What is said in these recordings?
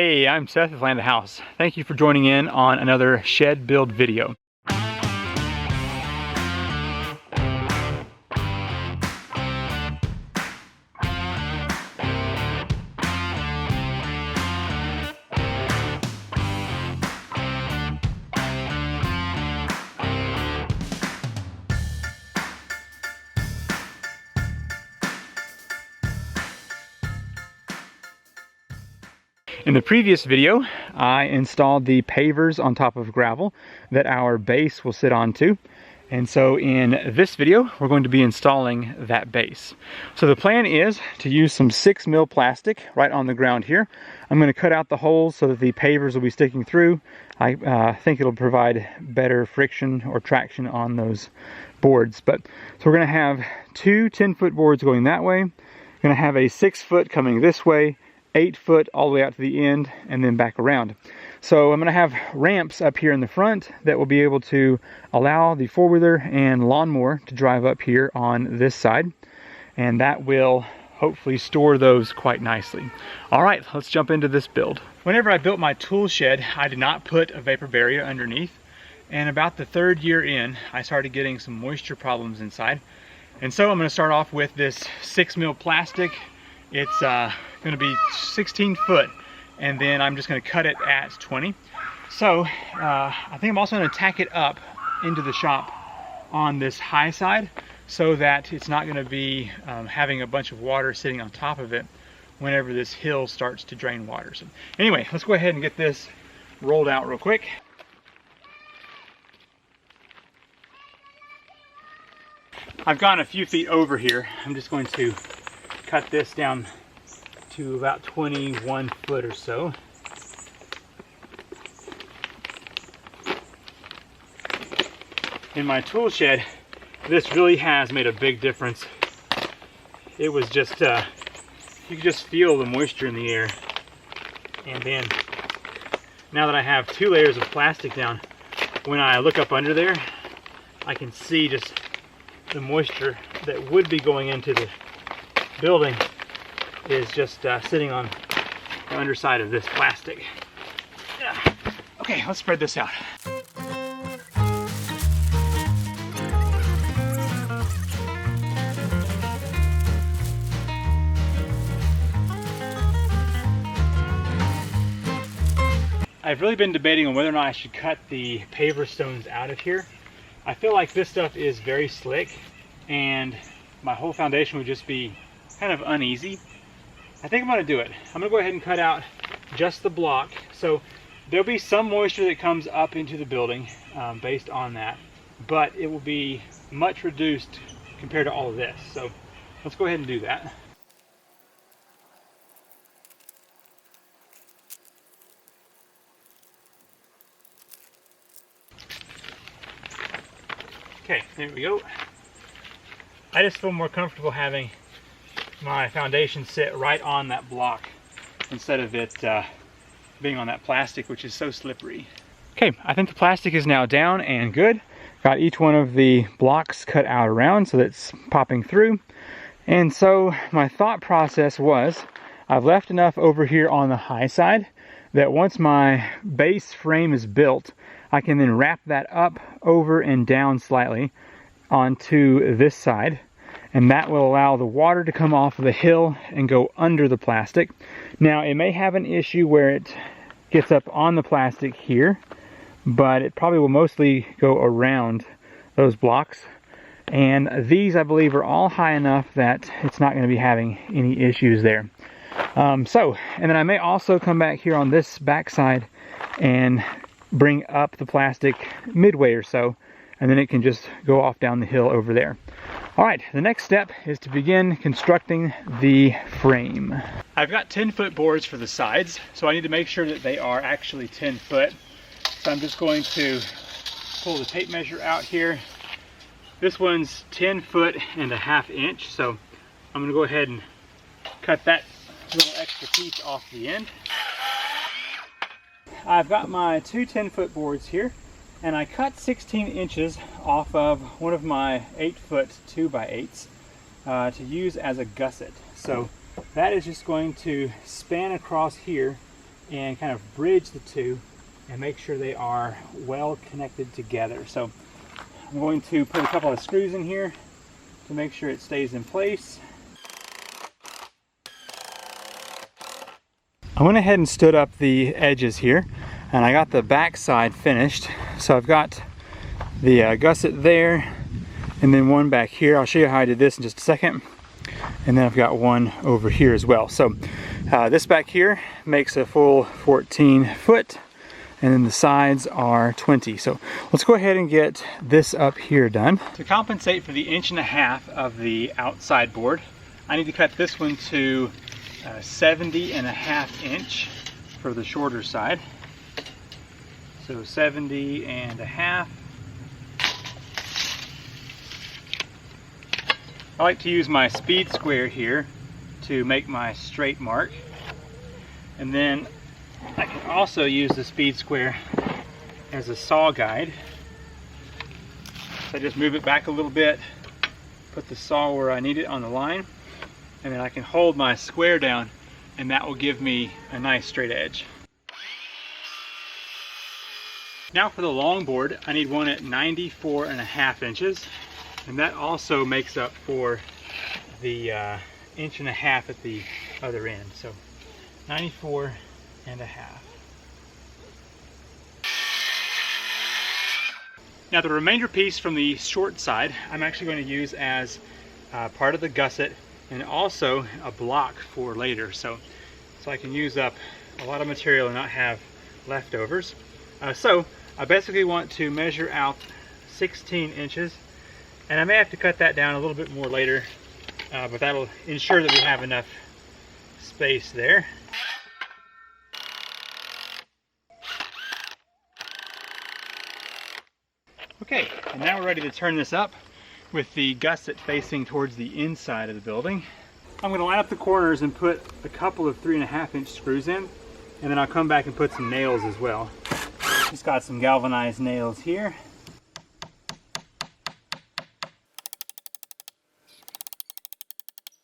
Hey, I'm Seth with Land the House. Thank you for joining in on another shed build video. In the previous video, I installed the pavers on top of gravel that our base will sit onto. And so in this video, we're going to be installing that base. So the plan is to use some 6mm plastic right on the ground here. I'm going to cut out the holes so that the pavers will be sticking through. I think it'll provide better friction or traction on those boards. So we're going to have two 10-foot boards going that way. We're going to have a 6-foot coming this way, 8-foot all the way out to the end, and then back around. So I'm going to have ramps up here in the front that will be able to allow the four-wheeler and lawnmower to drive up here on this side, and that will hopefully store those quite nicely. All right, let's jump into this build. Whenever I built my tool shed, I did not put a vapor barrier underneath, and about the 3rd year in, I started getting some moisture problems inside. And so I'm going to start off with this 6mm plastic. It's going to be 16 foot, and then I'm just going to cut it at 20. So I think I'm also going to tack it up into the shop on this high side so that it's not going to be having a bunch of water sitting on top of it whenever this hill starts to drain water. So anyway, let's go ahead and get this rolled out real quick. I've gone a few feet over here. I'm just going to cut this down to about 21 foot or so. In my tool shed, this really has made a big difference. It was just, you could just feel the moisture in the air. And then, now that I have 2 layers of plastic down, when I look up under there, I can see just the moisture that would be going into the building is just sitting on the underside of this plastic. Yeah. Okay, let's spread this out. I've really been debating on whether or not I should cut the paver stones out of here. I feel like this stuff is very slick and my whole foundation would just be kind of uneasy. I think I'm going to do it. I'm going to go ahead and cut out just the block. So there'll be some moisture that comes up into the building based on that, but it will be much reduced compared to all of this. So let's go ahead and do that. Okay, there we go. I just feel more comfortable having my foundation sit right on that block instead of it being on that plastic, which is so slippery. Okay, I think the plastic is now down and good. Got each one of the blocks cut out around so that's popping through. And so my thought process was, I've left enough over here on the high side that once my base frame is built, I can then wrap that up over and down slightly onto this side, and that will allow the water to come off of the hill and go under the plastic. Now it may have an issue where it gets up on the plastic here, but it probably will mostly go around those blocks, and these I believe are all high enough that it's not going to be having any issues there. And then I may also come back here on this back side and bring up the plastic midway or so, and then it can just go off down the hill over there. All right, the next step is to begin constructing the frame. I've got 10-foot boards for the sides, so I need to make sure that they are actually 10 foot. So I'm just going to pull the tape measure out here. This one's 10 foot and a ½ inch, so I'm gonna go ahead and cut that little extra piece off the end. I've got my two 10-foot boards here, and I cut 16 inches off of one of my 8-foot 2x8s to use as a gusset. So that is just going to span across here and kind of bridge the two and make sure they are well connected together. So I'm going to put a couple of screws in here to make sure it stays in place. I went ahead and stood up the edges here, and I got the back side finished. So I've got the gusset there, and then one back here. I'll show you how I did this in just a second. And then I've got one over here as well. So this back here makes a full 14 foot, and then the sides are 20. So let's go ahead and get this up here done. To compensate for the 1.5 inches of the outside board, I need to cut this one to 70.5 inch for the shorter side. So 70.5. I like to use my speed square here to make my straight mark. And then I can also use the speed square as a saw guide. So I just move it back a little bit, put the saw where I need it on the line, and then I can hold my square down, and that will give me a nice straight edge. Now for the long board, I need one at 94.5 inches. And that also makes up for the 1.5 inches at the other end. So 94.5. Now the remainder piece from the short side, I'm actually going to use as part of the gusset and also a block for later. So I can use up a lot of material and not have leftovers. So I basically want to measure out 16 inches. And I may have to cut that down a little bit more later, but that'll ensure that we have enough space there. Okay, and now we're ready to turn this up with the gusset facing towards the inside of the building. I'm going to line up the corners and put a couple of 3.5 inch screws in, and then I'll come back and put some nails as well. Just got some galvanized nails here.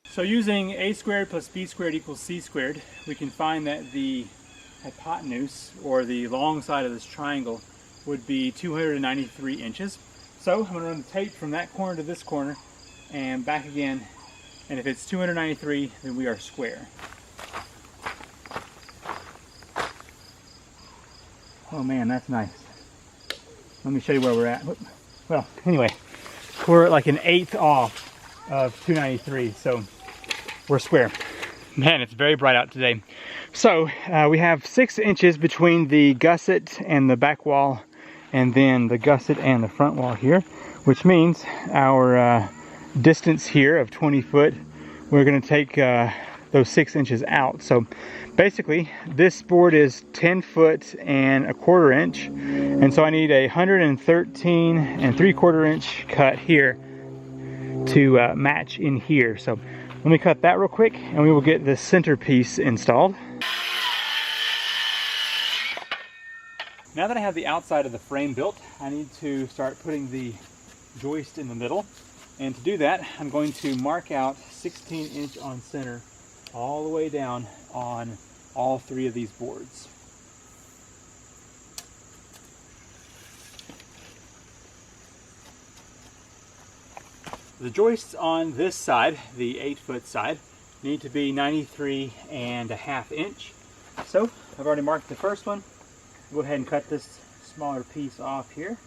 So using a squared plus b squared equals c squared, we can find that the hypotenuse, or the long side of this triangle, would be 293 inches. So I'm going to run the tape from that corner to this corner and back again, and if it's 293, then we are square. Oh man, that's nice. Let me show you where we're at. Well, anyway, we're like 1/8 off of 293, so we're square. Man, it's very bright out today. So we have 6 inches between the gusset and the back wall, and then the gusset and the front wall here, which means our distance here of 20 foot, we're going to take those 6 inches out. So basically this board is 10 foot and 1/4 inch, and so I need a 113 3/4 inch cut here to match in here. So let me cut that real quick and we will get the centerpiece installed. Now that I have the outside of the frame built, I need to start putting the joist in the middle. And to do that, I'm going to mark out 16 inch on center all the way down on all 3 of these boards. The joists on this side, the 8-foot side, need to be 93.5 inch. So I've already marked the first one. Go ahead and cut this smaller piece off here.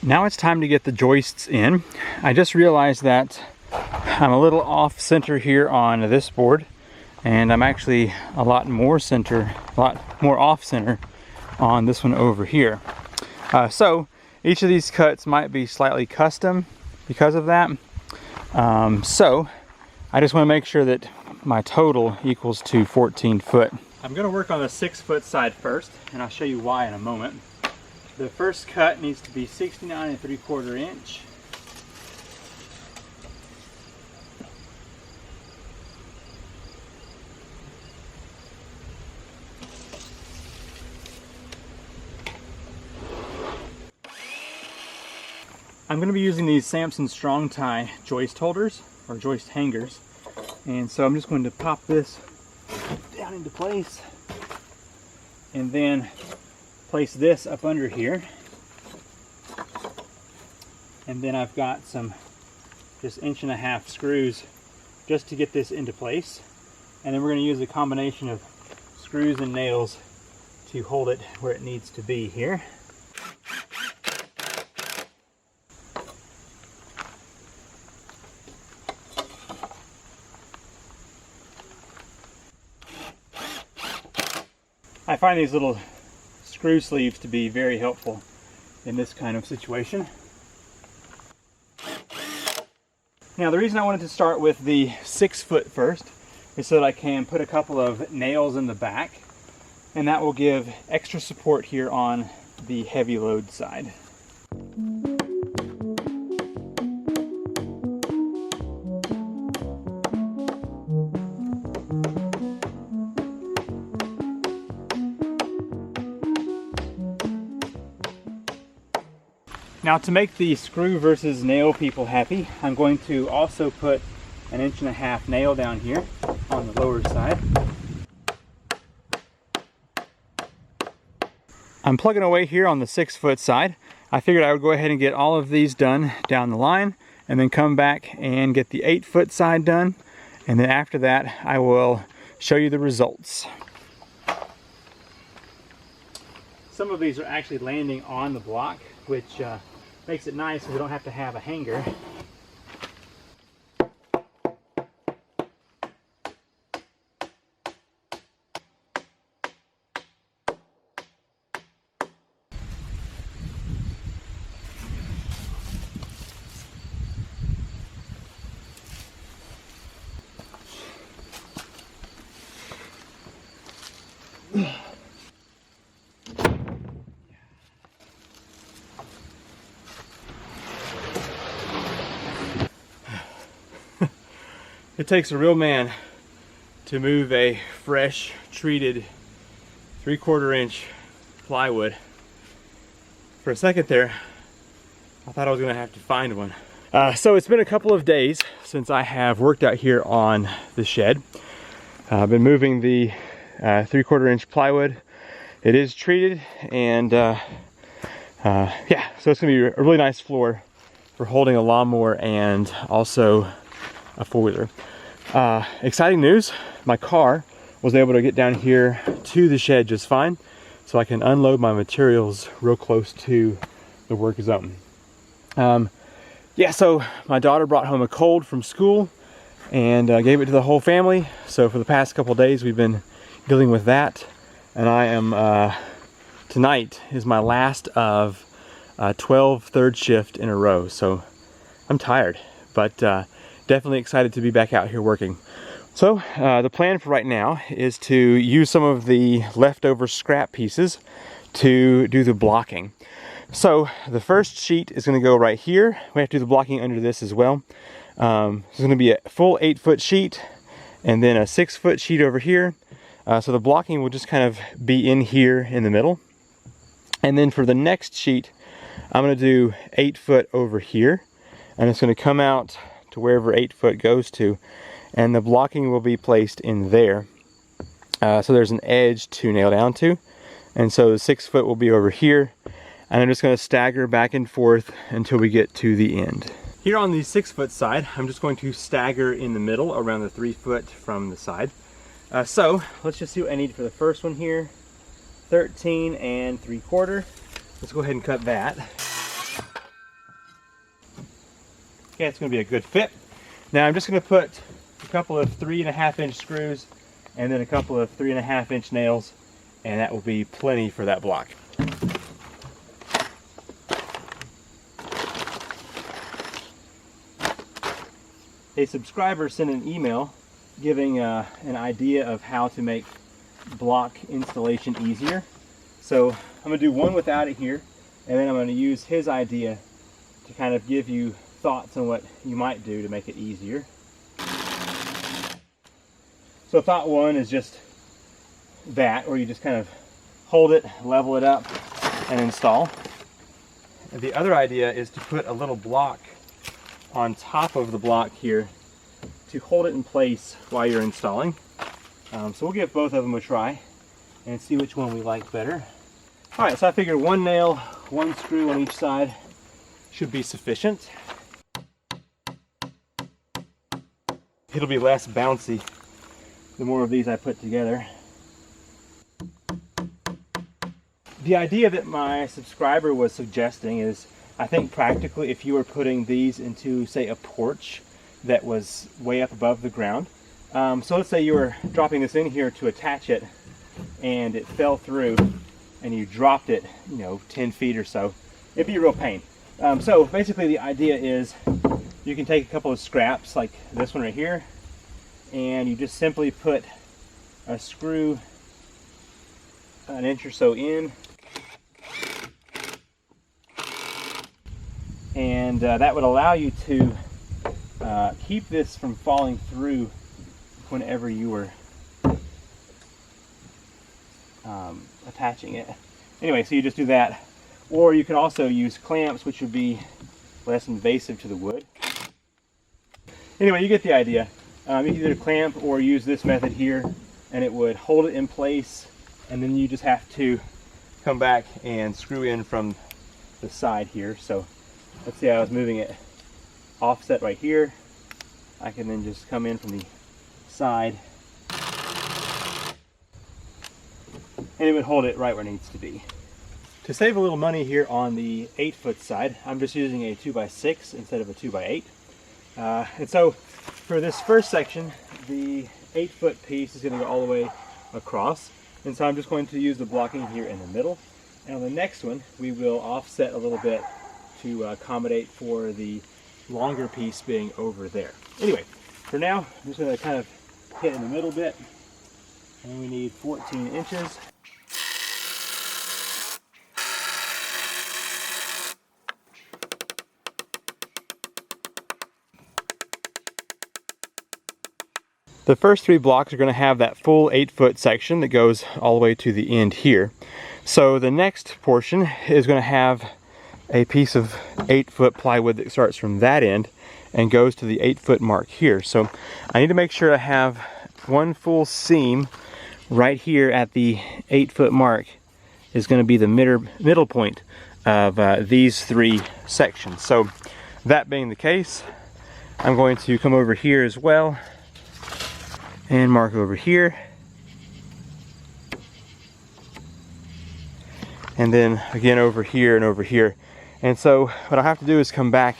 Now it's time to get the joists in. I just realized that I'm a little off center here on this board, and I'm actually a lot more off center on this one over here. So each of these cuts might be slightly custom because of that. So I just want to make sure that my total equals to 14 foot. I'm going to work on the 6-foot side first, and I'll show you why in a moment. The first cut needs to be 69 3/4 inch. I'm going to be using these Samson Strong Tie joist holders, or joist hangers, and so I'm just going to pop this down into place. and then place this up under here. And then I've got some just 1.5 inch screws just to get this into place. And then we're going to use a combination of screws and nails to hold it where it needs to be here. I find these little screw sleeves to be very helpful in this kind of situation. Now, the reason I wanted to start with the 6-foot first is so that I can put a couple of nails in the back, and that will give extra support here on the heavy load side. Now, to make the screw versus nail people happy, I'm going to also put an 1.5 inch nail down here on the lower side. I'm plugging away here on the 6-foot side. I figured I would go ahead and get all of these done down the line and then come back and get the 8-foot side done. And then after that, I will show you the results. Some of these are actually landing on the block, which makes it nice so we don't have to have a hanger. It takes a real man to move a fresh treated 3/4 inch plywood. For a second there, I thought I was gonna have to find one. So it's been a couple of days since I have worked out here on the shed. I've been moving the 3/4 inch plywood. It is treated, and yeah, so it's gonna be a really nice floor for holding a lawnmower and also a 4-wheeler. Exciting news, my car was able to get down here to the shed just fine, so I can unload my materials real close to the work zone. Yeah, so my daughter brought home a cold from school and gave it to the whole family. So for the past couple days we've been dealing with that, and I am tonight is my last of 12 third shift in a row, so I'm tired, but definitely excited to be back out here working. So the plan for right now is to use some of the leftover scrap pieces to do the blocking. So the first sheet is going to go right here. We have to do the blocking under this as well. It's going to be a full 8-foot sheet and then a 6-foot sheet over here. So the blocking will just kind of be in here in the middle. And then for the next sheet, I'm going to do 8-foot over here, and it's going to come out to wherever 8-foot goes to, and the blocking will be placed in there. So there's an edge to nail down to, and so the 6-foot will be over here, and I'm just going to stagger back and forth until we get to the end. Here on the 6-foot side, I'm just going to stagger in the middle around the 3-foot from the side. So let's just see what I need for the first one here. 13 3/4. Let's go ahead and cut that. Okay, it's going to be a good fit. Now I'm just going to put a couple of 3.5 inch screws and then a couple of 3.5 inch nails, and that will be plenty for that block. A subscriber sent an email giving an idea of how to make block installation easier. So I'm going to do one without it here, and then I'm going to use his idea to kind of give you thoughts on what you might do to make it easier. So thought one is just that, where you just kind of hold it, level it up, and install. And the other idea is to put a little block on top of the block here to hold it in place while you're installing. So we'll give both of them a try. and see which one we like better. All right, so I figured one nail, one screw on each side should be sufficient. It'll be less bouncy the more of these I put together. The idea that my subscriber was suggesting is, I think practically, if you were putting these into, say, a porch that was way up above the ground. So let's say you were dropping this in here to attach it and it fell through and you dropped it, 10 feet or so. It'd be a real pain. So basically the idea is you can take a couple of scraps like this one right here, and you just simply put a screw an inch or so in, and that would allow you to keep this from falling through whenever you were attaching it. Anyway, so you just do that, or you could also use clamps, which would be less invasive to the wood. Anyway, you get the idea. You can either clamp or use this method here, and it would hold it in place, and then you just have to come back and screw in from the side here. So let's see, I was moving it offset right here. I can then just come in from the side, and it would hold it right where it needs to be. To save a little money here on the 8-foot side, I'm just using a 2x6 instead of a 2x8. And so for this first section, the 8-foot piece is going to go all the way across. And so I'm just going to use the blocking here in the middle. And on the next one, we will offset a little bit to accommodate for the longer piece being over there. Anyway, for now, I'm just going to kind of hit in the middle bit. And we need 14 inches. The first 3 blocks are going to have that full 8-foot section that goes all the way to the end here. So the next portion is going to have a piece of 8-foot plywood that starts from that end and goes to the 8-foot mark here. So I need to make sure I have one full seam right here at the 8-foot mark is going to be the middle point of these 3 sections. So that being the case, I'm going to come over here as well and mark over here, and then again over here and over here. And so what I have to do is come back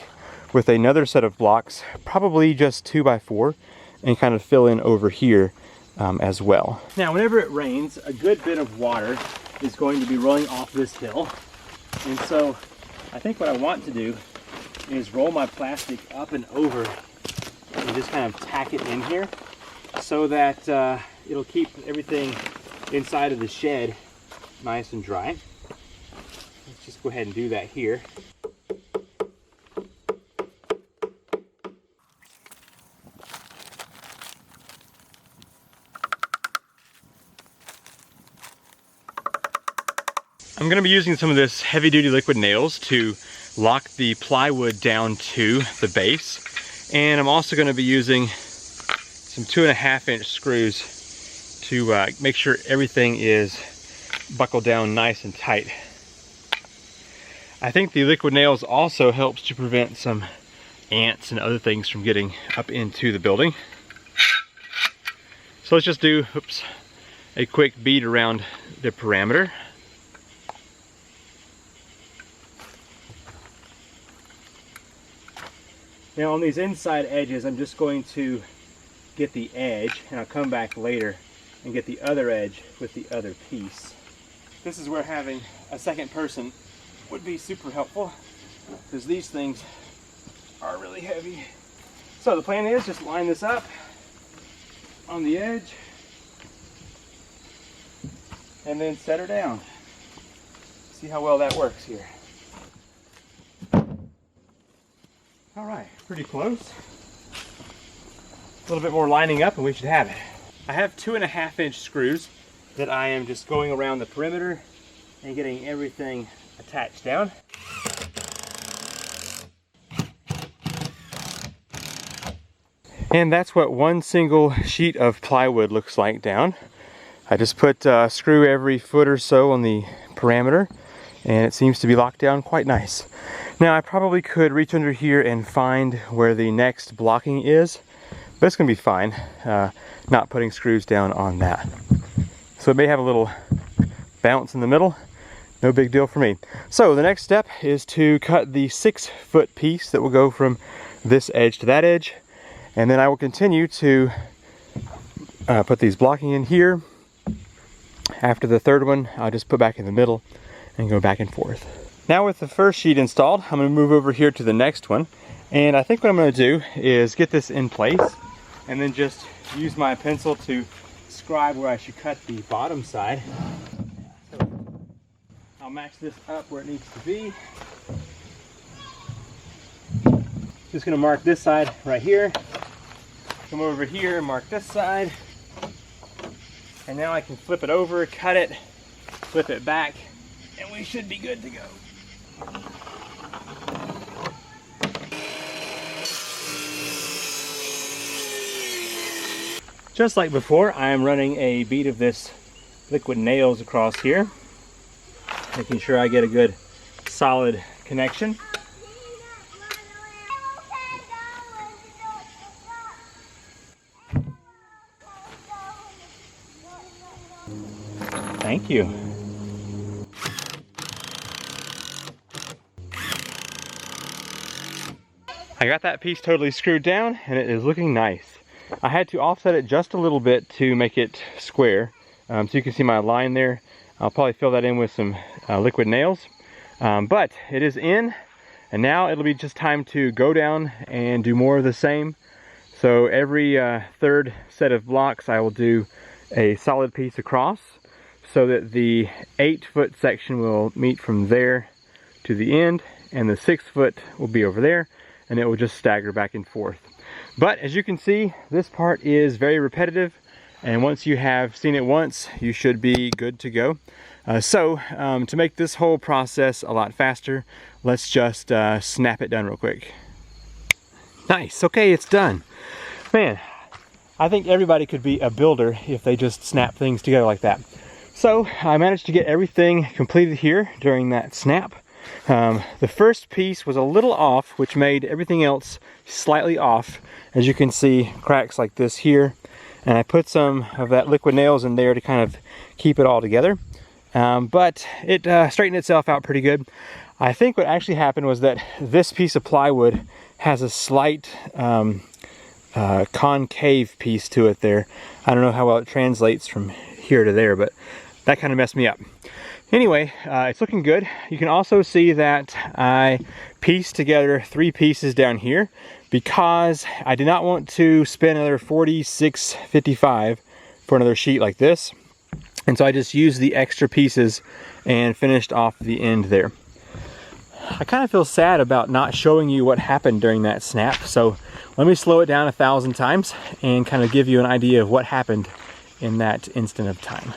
with another set of blocks, probably just 2x4, and kind of fill in over here as well. Now whenever it rains, a good bit of water is going to be rolling off this hill, and so I think what I want to do is roll my plastic up and over and just kind of tack it in here, so that it'll keep everything inside of the shed nice and dry. Let's just go ahead and do that here. I'm going to be using some of this heavy-duty liquid nails to lock the plywood down to the base, and I'm also going to be using some 2.5-inch screws to make sure everything is buckled down nice and tight. I think the liquid nails also helps to prevent some ants and other things from getting up into the building. So let's just do a quick bead around the perimeter. Now on these inside edges, I'm just going to get the edge, and I'll come back later and get the other edge with the other piece. This is where having a second person would be super helpful, because these things are really heavy. So the plan is just line this up on the edge and then set her down. See how well that works here. All right, pretty close. A little bit more lining up and we should have it. I have 2.5-inch screws that I am just going around the perimeter and getting everything attached down. And that's what one single sheet of plywood looks like down. I just put a screw every foot or so on the parameter, and it seems to be locked down quite nice. Now I probably could reach under here and find where the next blocking is, but it's going to be fine not putting screws down on that. So it may have a little bounce in the middle, no big deal for me. So the next step is to cut the 6-foot piece that will go from this edge to that edge, and then I will continue to put these blocking in here. After the third one, I'll just put back in the middle and go back and forth. Now with the first sheet installed, I'm going to move over here to the next one, and I think what I'm going to do is get this in place and then just use my pencil to scribe where I should cut the bottom side. So I'll match this up where it needs to be. Just going to mark this side right here, come over here and mark this side, and now I can flip it over, cut it, flip it back, and we should be good to go. Just like before, I am running a bead of this liquid nails across here, making sure I get a good solid connection. Thank you. I got that piece totally screwed down and it is looking nice. I had to offset it just a little bit to make it square. So you can see my line there. I'll probably fill that in with some liquid nails. But it is in, and now it'll be just time to go down and do more of the same. So every third set of blocks I will do a solid piece across, so that the 8-foot section will meet from there to the end, and the 6-foot will be over there, and it will just stagger back and forth. But as you can see, this part is very repetitive, and once you have seen it once, you should be good to go. To make this whole process a lot faster, let's just snap it done real quick. Nice, okay, it's done. Man, I think everybody could be a builder if they just snap things together like that. So I managed to get everything completed here during that snap. The first piece was a little off, which made everything else slightly off. As you can see, cracks like this here. And I put some of that liquid nails in there to kind of keep it all together. But it straightened itself out pretty good. I think what actually happened was that this piece of plywood has a slight concave piece to it there. I don't know how well it translates from here to there, but that kind of messed me up. Anyway, it's looking good. You can also see that I pieced together 3 pieces down here because I did not want to spend another $46.55 for another sheet like this. And so I just used the extra pieces and finished off the end there. I kind of feel sad about not showing you what happened during that snap, so let me slow it down 1,000 times and kind of give you an idea of what happened in that instant of time.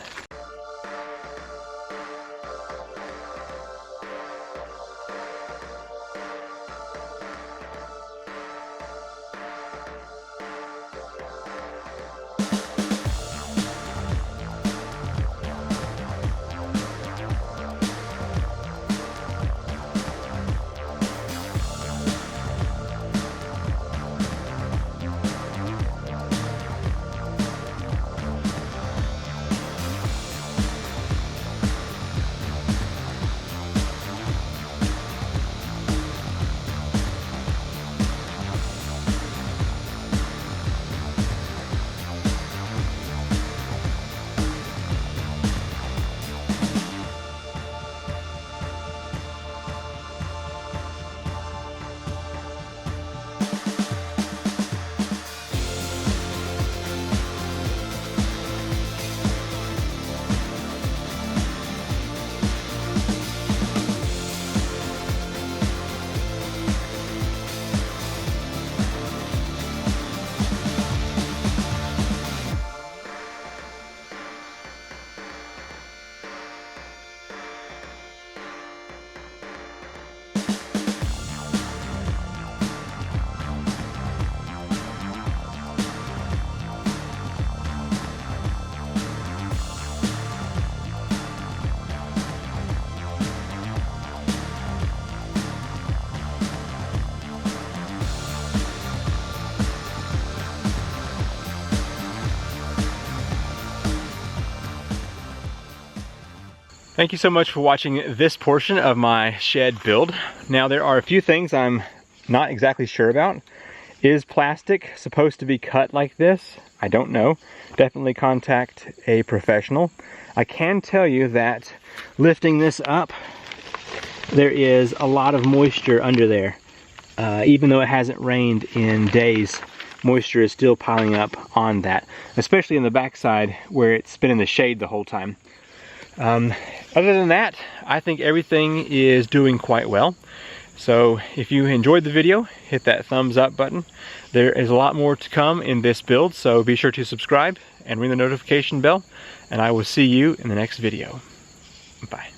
Thank you so much for watching this portion of my shed build. Now there are a few things I'm not exactly sure about. Is plastic supposed to be cut like this? I don't know. Definitely contact a professional. I can tell you that lifting this up, there is a lot of moisture under there. Even though it hasn't rained in days, moisture is still piling up on that, especially in the backside where it's been in the shade the whole time. Other than that, I think everything is doing quite well. So if you enjoyed the video, hit that thumbs up button. There is a lot more to come in this build, so be sure to subscribe and ring the notification bell, and I will see you in the next video. Bye.